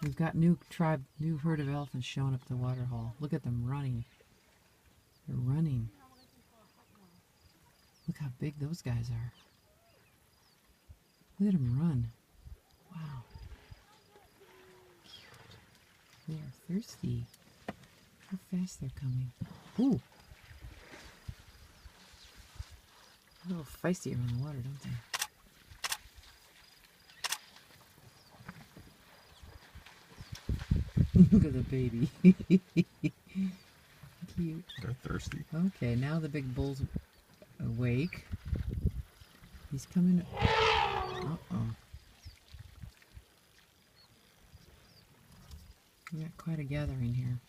We've got new herd of elephants showing up at the water hole. Look at them running. They're running. Look how big those guys are. Look at them run. Wow. They are thirsty. How fast they're coming. Ooh. A little feisty around the water, don't they? Look at the baby. Cute. They're thirsty. Okay, now the big bull's awake. He's coming. Uh-oh. We got quite a gathering here.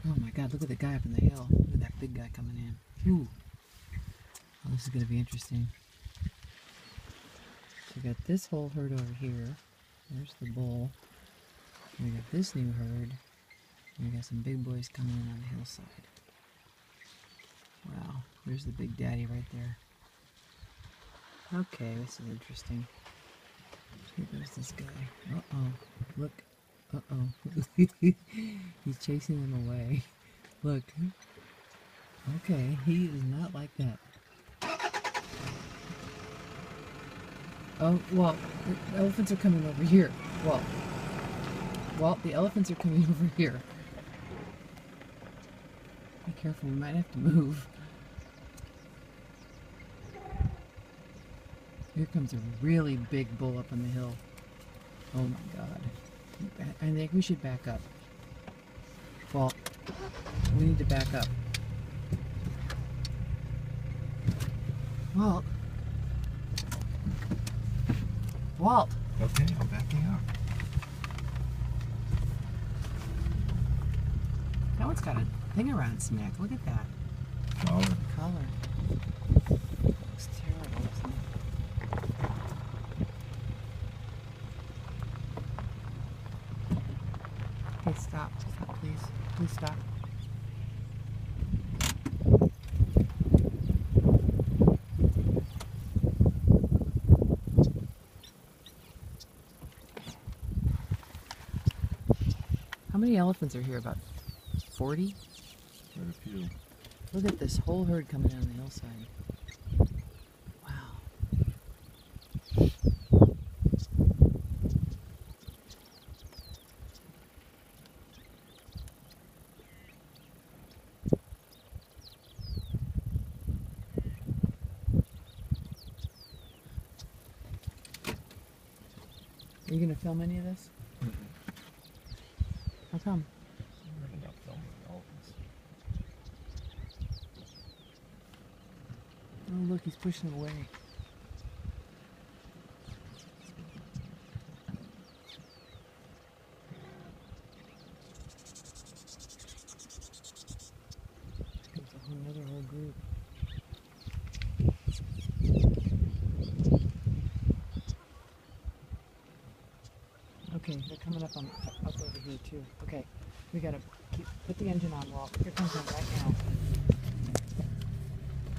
Oh my God, look at the guy up in the hill. Look at that big guy coming in. Ooh. Oh, this is going to be interesting. So we got this whole herd over here. There's the bull. And we got this new herd. And we got some big boys coming in on the hillside. Wow, there's the big daddy right there. Okay, this is interesting. Here goes this guy. Uh-oh. Look. Uh-oh. He's chasing them away. Look. Okay, he is not like that. Oh, well, the elephants are coming over here. Well, the elephants are coming over here. Be careful, we might have to move. Here comes a really big bull up on the hill. Oh my God. I think we should back up. Well, we need to back up. Walt. Walt. Okay, I'm backing up. That one's got a thing around its neck. Look at that. Collar. Collar. Looks terrible, isn't it? Okay, stop. Stop, please. Please stop. How many elephants are here? About 40? Quite a few. Look at this whole herd coming down the hillside. Wow. Are you going to film any of this? How come? I'm not filming elephants. Oh, look, he's pushing away. There's another whole group. Okay, they're coming up over here too. Okay, we gotta put the engine on, Walt. Here comes one right now.